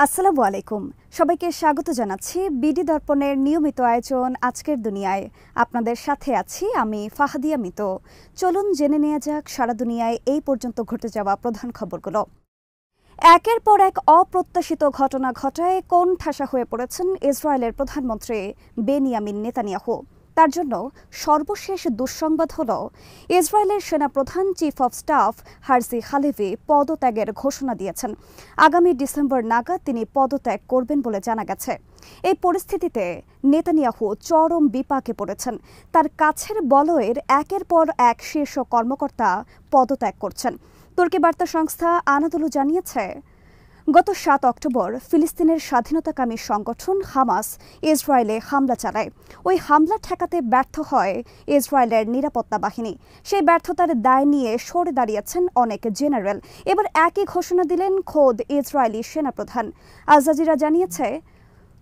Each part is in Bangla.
আসসালামু আলাইকুম। সবাইকে স্বাগত জানাচ্ছি বিডি দর্পণের নিয়মিত আয়োজন আজকের দুনিয়ায়। আপনাদের সাথে আছি আমি ফাহাদিয়া মিতো। চলুন জেনে নেওয়া যাক সারা দুনিয়ায় এই পর্যন্ত ঘটে যাওয়া প্রধান খবরগুলো। একের পর এক অপ্রত্যাশিত ঘটনা ঘটায় কোণঠাসা হয়ে পড়েছেন ইসরায়েলের প্রধানমন্ত্রী বেনিয়ামিন নেতানিয়াহু। তার জন্য সর্বশেষ দুঃসংবাদ হল ইসরায়েলের সেনাপ্রধান chief of staff Herzi Halevi পদত্যাগের ঘোষণা দিয়েছেন। আগামী ডিসেম্বর নাগাদ তিনি পদত্যাগ করবেন বলে জানা গেছে। এই পরিস্থিতিতে নেতানিয়াহু চরম বিপাকে পড়েছেন। তার কাছের বলয়ের একের পর এক শীর্ষ কর্মকর্তা পদত্যাগ করছেন। তুর্কি বার্তা সংস্থা আনাদোলু জানিয়েছে, গত ৭ অক্টোবর ফিলিস্তিনের স্বাধীনতাকামী সংগঠন হামাস ইসরায়েলে হামলা চালায়। ওই হামলা ঠেকাতে ব্যর্থ হয় ইসরায়েলের নিরাপত্তা বাহিনী। সেই ব্যর্থতার দায় নিয়ে সরে দাঁড়িয়েছেন অনেক জেনারেল। এবার একই ঘোষণা দিলেন খোদ ইসরায়েলি সেনাপ্রধান। আল জাজিরা জানিয়েছে,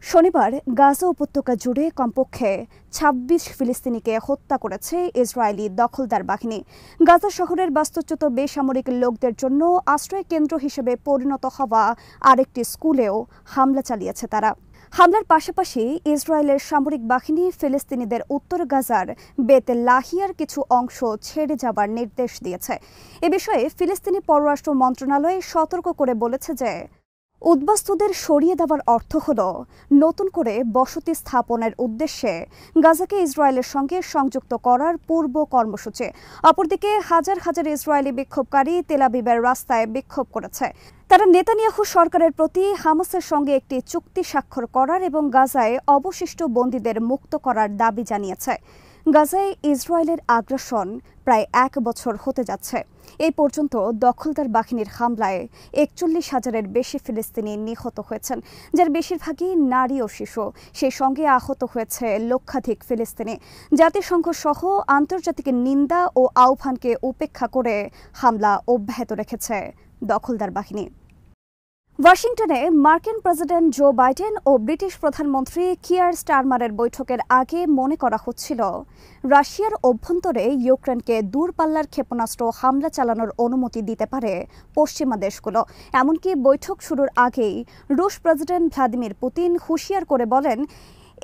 শনিবার গাজা উপত্যকা জুড়ে কমপক্ষে ২৬ ফিলিস্তিনিকে হত্যা করেছে ইসরায়েলি দখলদার বাহিনী। গাজা শহরের বাস্তুচ্যুত বেসামরিক লোকদের জন্য আশ্রয় কেন্দ্র হিসেবে পরিণত হওয়া আরেকটি স্কুলেও হামলা চালিয়েছে তারা। হামলার পাশাপাশি ইসরায়েলের সামরিক বাহিনী ফিলিস্তিনিদের উত্তর গাজার বেত লাহিয়ার কিছু অংশ ছেড়ে যাবার নির্দেশ দিয়েছে। এ বিষয়ে ফিলিস্তিনি পররাষ্ট্র মন্ত্রণালয় সতর্ক করে বলেছে যে উদ্বাস্তুদের সরিয়ে দেওয়ার অর্থ হল নতুন করে বসতি স্থাপনের উদ্দেশ্যে গাজাকে ইসরায়েলের সঙ্গে সংযুক্ত করার পূর্ব কর্মসূচি। অপরদিকে হাজার হাজার ইসরায়েলি বিক্ষোভকারী তেল আবিবের রাস্তায় বিক্ষোভ করেছে। তারা নেতানিয়াহু সরকারের প্রতি হামাসের সঙ্গে একটি চুক্তি স্বাক্ষর করার এবং গাজায় অবশিষ্ট বন্দীদের মুক্ত করার দাবি জানিয়েছে। গাজায় ইসরায়েলের আগ্রাসন প্রায় ১ বছর হতে যাচ্ছে। এই পর্যন্ত দখলদার বাহিনীর হামলায় ৪১,০০০-এর বেশি ফিলিস্তিনি নিহত হয়েছেন, যার বেশিরভাগই নারী ও শিশু। সেই সঙ্গে আহত হয়েছে লক্ষাধিক ফিলিস্তিনি। জাতিসংঘ সহ আন্তর্জাতিক নিন্দা ও আহ্বানকে উপেক্ষা করে হামলা অব্যাহত রেখেছে দখলদার বাহিনী। ওয়াশিংটনে মার্কিন প্রেসিডেন্ট জো বাইডেন ও ব্রিটিশ প্রধানমন্ত্রী কিয়ার স্টারমারের বৈঠকের আগে মনে করা হচ্ছিল রাশিয়ার অভ্যন্তরে ইউক্রেনকে দূরপাল্লার ক্ষেপণাস্ত্র হামলা চালানোর অনুমতি দিতে পারে পশ্চিমা দেশগুলো। এমনকি বৈঠক শুরুর আগেই রুশ প্রেসিডেন্ট ভ্লাদিমির পুতিন হুঁশিয়ার করে বলেন,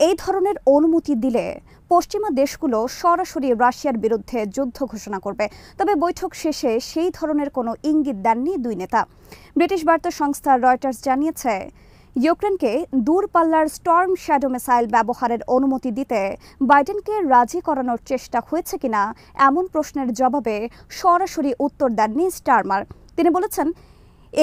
এই ধরনের অনুমতি দিলে পশ্চিমা দেশগুলো সরাসরি রাশিয়ার বিরুদ্ধে যুদ্ধ ঘোষণা করবে। তবে বৈঠক শেষে সেই ধরনের কোনো ইঙ্গিত দেননি দুই নেতা। ব্রিটিশ বার্তা সংস্থা রয়টার্স জানিয়েছে, ইউক্রেনকে দূরপাল্লার স্টর্ম শ্যাডো মিসাইল ব্যবহারের অনুমতি দিতে বাইডেনকে রাজি করানোর চেষ্টা হয়েছে কিনা এমন প্রশ্নের জবাবে সরাসরি উত্তর দেননি স্টারমার। তিনি বলেছেন,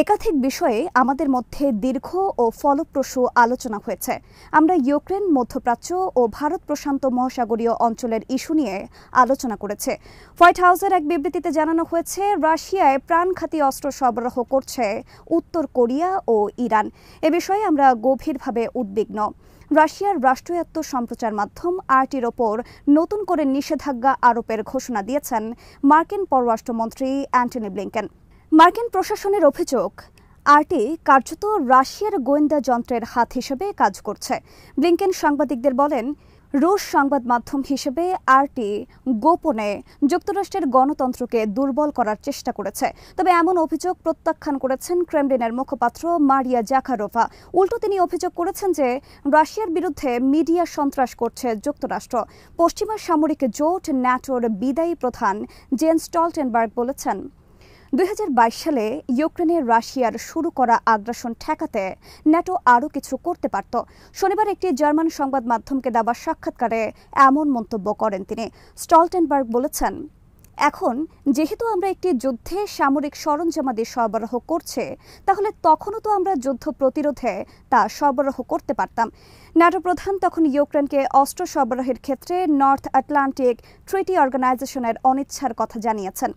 একাধিক বিষয়ে আমাদের মধ্যে দীর্ঘ ও ফলপ্রসূ আলোচনা হয়েছে। আমরা ইউক্রেন, মধ্যপ্রাচ্য ও ভারত প্রশান্ত মহাসাগরীয় অঞ্চলের ইস্যু নিয়ে আলোচনা করেছে। হোয়াইট হাউসের এক বিবৃতিতে জানানো হয়েছে, রাশিয়ায় প্রাণঘাতী অস্ত্র সরবরাহ করছে উত্তর কোরিয়া ও ইরান। এ বিষয়ে আমরা গভীরভাবে উদ্বিগ্ন। রাশিয়ার রাষ্ট্রায়ত্ত সম্প্রচার মাধ্যম আরটির ওপর নতুন করে নিষেধাজ্ঞা আরোপের ঘোষণা দিয়েছেন মার্কিন পররাষ্ট্রমন্ত্রী অ্যান্টনি ব্লিংকেন। মার্কিন প্রশাসনের অভিযোগ, আরটি কার্যত রাশিয়ার গোয়েন্দা যন্ত্রের হাত হিসেবে কাজ করছে। ব্লিংকেন সাংবাদিকদের বলেন, রুশ সংবাদ মাধ্যম হিসেবে আরটি গোপনে যুক্তরাষ্ট্রের গণতন্ত্রকে দুর্বল করার চেষ্টা করেছে। তবে এমন অভিযোগ প্রত্যাখ্যান করেছেন ক্রেমলিনের মুখপাত্র মারিয়া জাখারোভা। উল্টো তিনি অভিযোগ করেছেন যে রাশিয়ার বিরুদ্ধে মিডিয়া সন্ত্রাস করছে যুক্তরাষ্ট্র। পশ্চিমা সামরিক জোট ন্যাটোর বিদায়ী প্রধান জেন্স স্টলটেনবার্গ বলেছেন, ২০২২ সালে ইউক্রেনে রাশিয়ার শুরু করা আগ্রাসন ঠেকাতে ন্যাটো আরও কিছু করতে পারত। শনিবার একটি জার্মান সংবাদ মাধ্যমকে দেওয়া সাক্ষাৎকারে এমন মন্তব্য করেন তিনি। স্টলটেনবার্গ বলেছেন, এখন যেহেতু আমরা একটি যুদ্ধে সামরিক সরঞ্জামাদি সরবরাহ করছে, তাহলে তখনও তো আমরা যুদ্ধ প্রতিরোধে তা সরবরাহ করতে পারতাম। ন্যাটো প্রধান তখন ইউক্রেনকে অস্ত্র সরবরাহের ক্ষেত্রে নর্থ আটলান্টিক ট্রিটি অর্গানাইজেশনের অনিচ্ছার কথা জানিয়েছেন।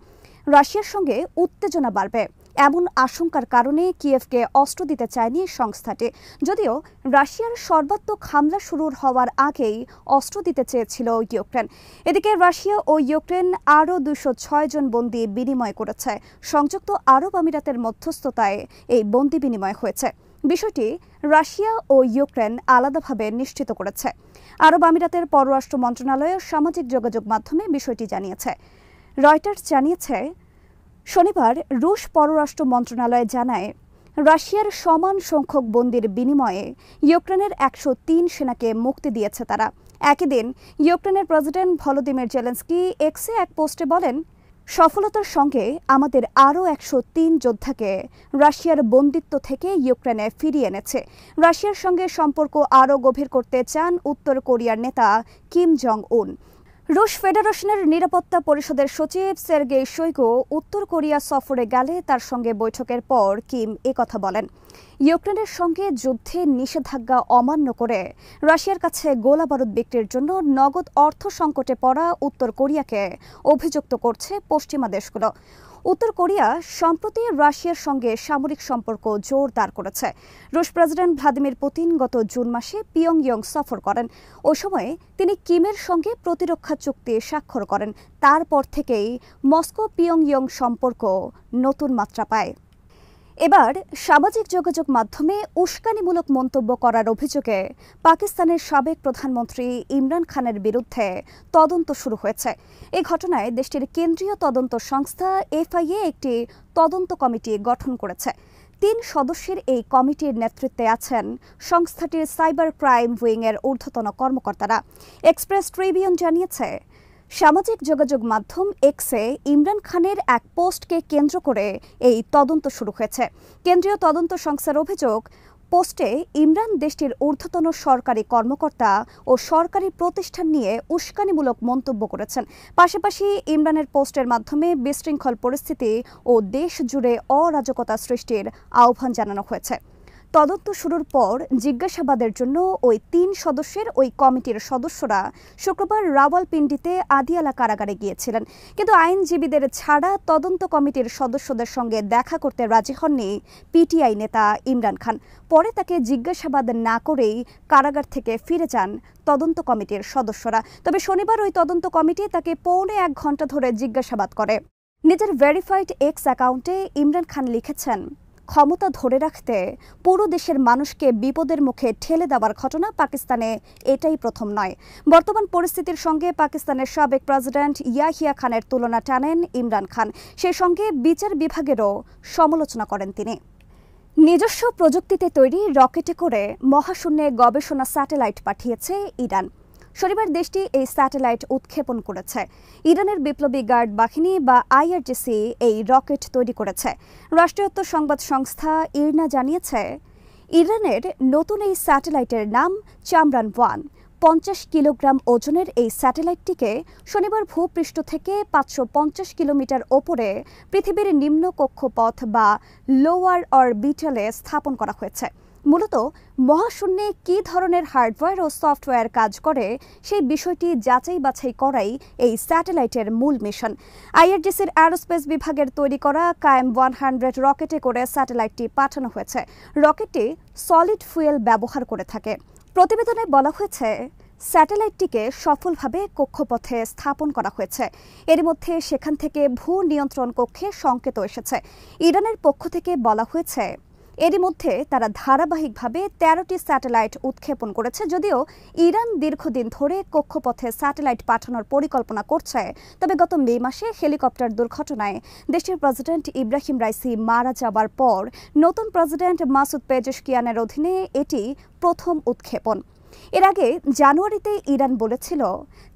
রাশিয়ার সঙ্গে উত্তেজনা বাড়বে এমন আশঙ্কার কারণে কিয়েভকে অস্ত্র দিতে চায়নি সংস্থাটি। যদিও রাশিয়ার সর্বাত্মক হামলা শুরু হওয়ার আগেই অস্ত্র দিতে চেয়েছিল ইউক্রেন। এদিকে রাশিয়া ও ইউক্রেন আরও ২০৬ জন বন্দী বিনিময় করেছে। সংযুক্ত আরব আমিরাতের মধ্যস্থতায় এই বন্দী বিনিময় হয়েছে। বিষয়টি রাশিয়া ও ইউক্রেন আলাদাভাবে নিশ্চিত করেছে। আরব আমিরাতের পররাষ্ট্র মন্ত্রণালয় সামাজিক যোগাযোগ মাধ্যমে বিষয়টি জানিয়েছে। রয়টার্স জানিয়েছে, শনিবার রুশ পররাষ্ট্র মন্ত্রণালয় জানায়, রাশিয়ার সমান সংখ্যক বন্দির বিনিময়ে ইউক্রেনের ১০৩ সেনাকে মুক্তি দিয়েছে তারা। একই দিন ইউক্রেনের প্রেসিডেন্ট ভলোদিমির জেলেনস্কি এক্সে এক পোস্টে বলেন, সফলতার সঙ্গে আমাদের আরও ১০৩ যোদ্ধাকে রাশিয়ার বন্দিত্ব থেকে ইউক্রেনে ফিরিয়ে এনেছে। রাশিয়ার সঙ্গে সম্পর্ক আরও গভীর করতে চান উত্তর কোরিয়ার নেতা কিম জং উন। রুশ ফেডারেশনের নিরাপত্তা পরিষদের সচিব সের্গেই শোইগু উত্তর কোরিয়া সফরে গেলে তার সঙ্গে বৈঠকের পর কিম একথা বলেন। ইউক্রেনের সঙ্গে যুদ্ধে নিষেধাজ্ঞা অমান্য করে রাশিয়ার কাছে গোলাবারুদ বিক্রির জন্য নগদ অর্থ সংকটে পড়া উত্তর কোরিয়াকে অভিযুক্ত করছে পশ্চিমা দেশগুলো। উত্তর কোরিয়া সম্প্রতি রাশিয়ার সঙ্গে সামরিক সম্পর্ক জোরদার করেছে। রুশ প্রেসিডেন্ট ভ্লাদিমির পুতিন গত জুন মাসে পিয়ংইয়ং সফর করেন। ওই সময়ে তিনি কিমের সঙ্গে প্রতিরক্ষা চুক্তি স্বাক্ষর করেন। তারপর থেকেই মস্কো পিয়ংইয়ং সম্পর্ক নতুন মাত্রা পায়। এবার সামাজিক যোগাযোগ মাধ্যমে উস্কানিমূলক মন্তব্য করার অভিযোগে পাকিস্তানের সাবেক প্রধানমন্ত্রী ইমরান খানের বিরুদ্ধে তদন্ত শুরু হয়েছে। এই ঘটনায় দেশটির কেন্দ্রীয় তদন্ত সংস্থা FIA একটি তদন্ত কমিটি গঠন করেছে। ৩ সদস্যের এই কমিটির নেতৃত্বে আছেন সংস্থাটির সাইবার ক্রাইম উইংয়ের ঊর্ধ্বতন কর্মকর্তারা। এক্সপ্রেস ট্রিবিউন জানিয়েছে, সামাজিক যোগাযোগ মাধ্যম এক্সে ইমরান খানের এক পোস্টকে কেন্দ্র করে এই তদন্ত শুরু হয়েছে। কেন্দ্রীয় তদন্ত সংস্থার অভিযোগ, পোস্টে ইমরান দেশটির ঊর্ধ্বতন সরকারি কর্মকর্তা ও সরকারি প্রতিষ্ঠান নিয়ে উস্কানিমূলক মন্তব্য করেছেন। পাশাপাশি ইমরানের পোস্টের মাধ্যমে বিশৃঙ্খল পরিস্থিতি ও দেশ জুড়ে অরাজকতা সৃষ্টির আহ্বান জানানো হয়েছে। তদন্ত শুরুর পর জিজ্ঞাসাবাদের জন্য ওই ৩ সদস্যের ওই কমিটির সদস্যরা শুক্রবার রাওয়ালপিন্ডিতে আদিয়ালা কারাগারে গিয়েছিলেন। কিন্তু আইনজীবীদের ছাড়া তদন্ত কমিটির সদস্যদের সঙ্গে দেখা করতে রাজি হননি PTI নেতা ইমরান খান। পরে তাকে জিজ্ঞাসাবাদ না করেই কারাগার থেকে ফিরে যান তদন্ত কমিটির সদস্যরা। তবে শনিবার ওই তদন্ত কমিটি তাকে পৌনে ১ ঘণ্টা ধরে জিজ্ঞাসাবাদ করে। নিজের ভেরিফাইড এক্স অ্যাকাউন্টে ইমরান খান লিখেছেন, ক্ষমতা ধরে রাখতে পুরো দেশের মানুষকে বিপদের মুখে ঠেলে দেওয়ার ঘটনা পাকিস্তানে এটাই প্রথম নয়। বর্তমান পরিস্থিতির সঙ্গে পাকিস্তানের সাবেক প্রেসিডেন্ট ইয়াহিয়া খানের তুলনা টানেন ইমরান খান। সেই সঙ্গে বিচার বিভাগেরও সমালোচনা করেন তিনি। নিজস্ব প্রযুক্তিতে তৈরি রকেটে করে মহাশূন্যে গবেষণা স্যাটেলাইট পাঠিয়েছে ইরান। শনিবার দেশটি এই স্যাটেলাইট উৎক্ষেপণ করেছে। ইরানের বিপ্লবী গার্ড বাহিনী বা IRGC এই রকেট তৈরি করেছে। রাষ্ট্রায়ত্ত সংবাদ সংস্থা ইরনা জানিয়েছে, ইরানের নতুন এই স্যাটেলাইটের নাম চামরান-1। ৫০ কিলোগ্রাম ওজনের এই স্যাটেলাইটটিকে শনিবার ভূপৃষ্ঠ থেকে ৫৫০ কিলোমিটার ওপরে পৃথিবীর নিম্ন কক্ষপথ বা লোয়ার অরবিটালে স্থাপন করা হয়েছে। মূলত মহাশূন্যে কী ধরনের হার্ডওয়্যার ও সফটওয়্যার কাজ করে সেই বিষয়টি যাচাই বাছাই করাই এই স্যাটেলাইটের মূল মিশন। IRGCর অ্যারোস্পেস বিভাগের তৈরি করা কায়েম 100 রকেটে করে স্যাটেলাইটটি পাঠানো হয়েছে। রকেটটি সলিড ফুয়েল ব্যবহার করে থাকে। প্রতিবেদনে বলা হয়েছে, স্যাটেলাইটটিকে সফলভাবে কক্ষপথে স্থাপন করা হয়েছে। এর মধ্যে সেখান থেকে ভূ নিয়ন্ত্রণ কক্ষে সংকেত এসেছে। ইরানের পক্ষ থেকে বলা হয়েছে, এরই মধ্যে তারা ধারাবাহিকভাবে 13টি স্যাটেলাইট উৎক্ষেপণ করেছে। যদিও ইরান দীর্ঘদিন ধরে কক্ষপথে স্যাটেলাইট পাঠানোর পরিকল্পনা করছে, তবে গত মে মাসে হেলিকপ্টার দুর্ঘটনায় দেশটির প্রেসিডেন্ট ইব্রাহিম রাইসি মারা যাবার পর নতুন প্রেসিডেন্ট মাসুদ পেজেশকিয়ানের অধীনে এটি প্রথম উৎক্ষেপণ। এর আগে জানুয়ারিতে ইরান বলেছিল,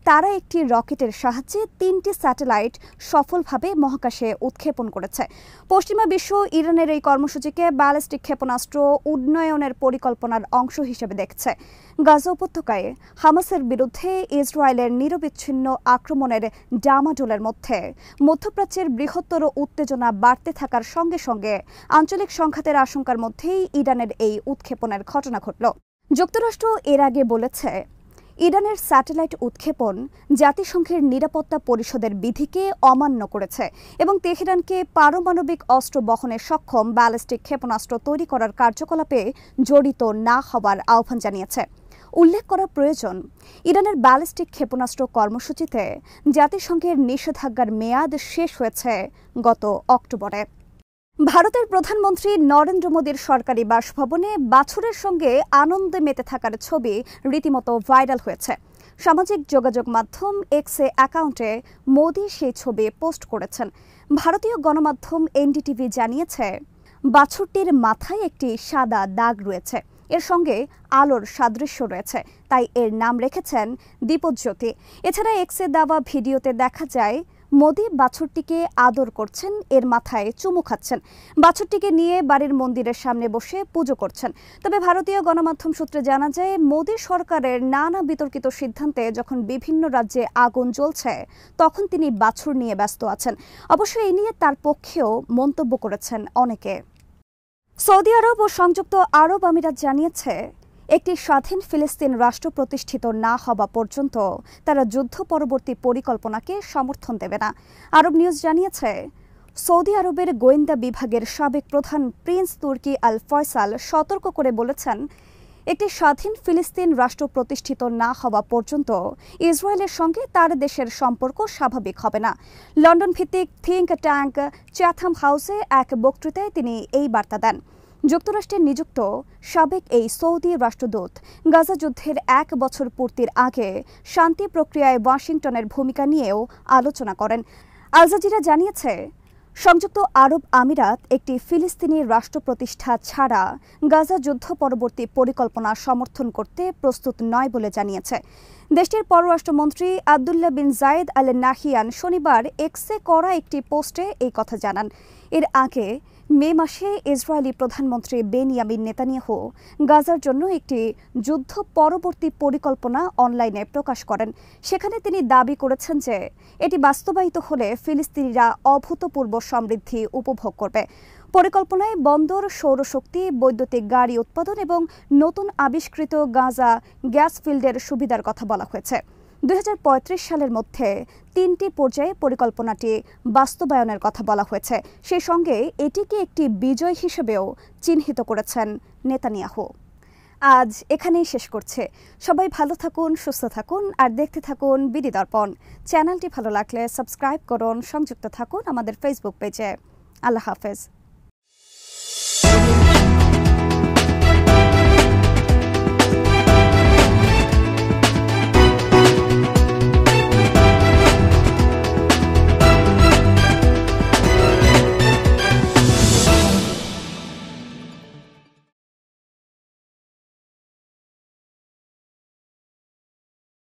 তারা একটি রকেটের সাহায্যে 3টি স্যাটেলাইট সফলভাবে মহাকাশে উৎক্ষেপণ করেছে। পশ্চিমা বিশ্ব ইরানের এই কর্মসূচিকে ব্যালিস্টিক ক্ষেপণাস্ত্র উন্নয়নের পরিকল্পনার অংশ হিসেবে দেখছে। গাজা উপত্যকায় হামাসের বিরুদ্ধে ইসরায়েলের নিরবিচ্ছিন্ন আক্রমণের ডামাডোলের মধ্যে মধ্যপ্রাচ্যের বৃহত্তর উত্তেজনা বাড়তে থাকার সঙ্গে সঙ্গে আঞ্চলিক সংঘাতের আশঙ্কার মধ্যেই ইরানের এই উৎক্ষেপণের ঘটনা ঘটল। যুক্তরাষ্ট্র এর আগে বলেছে, ইরানের স্যাটেলাইট উৎক্ষেপণ জাতিসংঘের নিরাপত্তা পরিষদের বিধিকে অমান্য করেছে এবং তেহরানকে পারমাণবিক অস্ত্র বহনে সক্ষম ব্যালিস্টিক ক্ষেপণাস্ত্র তৈরি করার কার্যকলাপে জড়িত না হওয়ার আহ্বান জানিয়েছে। উল্লেখ করা প্রয়োজন, ইরানের ব্যালিস্টিক ক্ষেপণাস্ত্র কর্মসূচিতে জাতিসংঘের নিষেধাজ্ঞার মেয়াদ শেষ হয়েছে গত অক্টোবরে। ভারতের প্রধানমন্ত্রী নরেন্দ্র মোদীর সরকারি বাসভবনে বাছুরের সঙ্গে আনন্দে মেতে থাকার ছবি রীতিমতো ভাইরাল হয়েছে। সামাজিক যোগাযোগ মাধ্যম এক্সে অ্যাকাউন্টে মোদী সেই ছবি পোস্ট করেছেন। ভারতীয় গণমাধ্যম NDTV জানিয়েছে, বাছুরটির মাথায় একটি সাদা দাগ রয়েছে, এর সঙ্গে আলোর সাদৃশ্য রয়েছে, তাই এর নাম রেখেছেন দীপজ্যোতি। এছাড়া এক্সে দেওয়া ভিডিওতে দেখা যায় মোদি বাছুরটিকে আদর করছেন, এর মাথায় চুমু খাচ্ছেন, বাছুরটিকে নিয়ে বাড়ির মন্দিরের সামনে বসে পুজো করছেন। তবে ভারতীয় গণমাধ্যম সূত্রে জানা যায়, মোদি সরকারের নানা বিতর্কিত সিদ্ধান্তে যখন বিভিন্ন রাজ্যে আগুন জ্বলছে তখন তিনি বাছুর নিয়ে ব্যস্ত আছেন। অবশ্য এই নিয়ে তার পক্ষেও মন্তব্য করেছেন অনেকে। সৌদি আরব ও সংযুক্ত আরব আমিরাত জানিয়েছে, একটি স্বাধীন ফিলিস্তিন রাষ্ট্র প্রতিষ্ঠিত না হওয়া পর্যন্ত তারা যুদ্ধ পরবর্তী পরিকল্পনাকে সমর্থন দেবে না। আরব নিউজ জানিয়েছে, সৌদি আরবের গোয়েন্দা বিভাগের সাবেক প্রধান প্রিন্স তুর্কি আল ফয়সাল সতর্ক করে বলেছেন, একটি স্বাধীন ফিলিস্তিন রাষ্ট্র প্রতিষ্ঠিত না হওয়া পর্যন্ত ইসরায়েলের সঙ্গে তার দেশের সম্পর্ক স্বাভাবিক হবে না। লন্ডন ভিত্তিক থিঙ্ক ট্যাঙ্ক চ্যাথাম হাউসে এক বক্তৃতায় তিনি এই বার্তা দেন। যুক্তরাষ্ট্রের নিযুক্ত সাবেক এই সৌদি রাষ্ট্রদূত গাজা যুদ্ধের 1 বছর পূর্তির আগে শান্তি প্রক্রিয়ায় ওয়াশিংটনের ভূমিকা নিয়েও আলোচনা করেন। আল জাজিরা জানিয়েছে, সংযুক্ত আরব আমিরাত একটি ফিলিস্তিনি রাষ্ট্র প্রতিষ্ঠা ছাড়া গাজা যুদ্ধ পরবর্তী পরিকল্পনা সমর্থন করতে প্রস্তুত নয় বলে জানিয়েছে। দেশটির পররাষ্ট্রমন্ত্রী আবদুল্লাহ বিন জায়েদ আল নাহিয়ান শনিবার এক্সে করা একটি পোস্টে এই কথা জানান। এর আগে মে মাসে ইসরায়েলি প্রধানমন্ত্রী বেনিয়ামিন নেতানিয়াহু গাজার জন্য একটি যুদ্ধ পরবর্তী পরিকল্পনা অনলাইনে প্রকাশ করেন। সেখানে তিনি দাবি করেছেন যে এটি বাস্তবায়িত হলে ফিলিস্তিনিরা অভূতপূর্ব সমৃদ্ধি উপভোগ করবে। পরিকল্পনায় বন্দর, সৌরশক্তি, বৈদ্যুতিক গাড়ি উৎপাদন এবং নতুন আবিষ্কৃত গাজা গ্যাস ফিল্ডের সুবিধার কথা বলা হয়েছে। 2035 সালের মধ্যে 3টি পর্যায়ে পরিকল্পনাটি বাস্তবায়নের কথা বলা হয়েছে। সেই সঙ্গে এটিকে একটি বিজয় হিসেবেও চিহ্নিত করেছেন নেতানিয়াহু। আজ এখানেই শেষ করছে। সবাই ভালো থাকুন, সুস্থ থাকুন আর দেখতে থাকুন বিডি দর্পণ। চ্যানেলটি ভালো লাগলে সাবস্ক্রাইব করুন, সংযুক্ত থাকুন আমাদের ফেসবুক পেজে। আল্লাহ হাফেজ।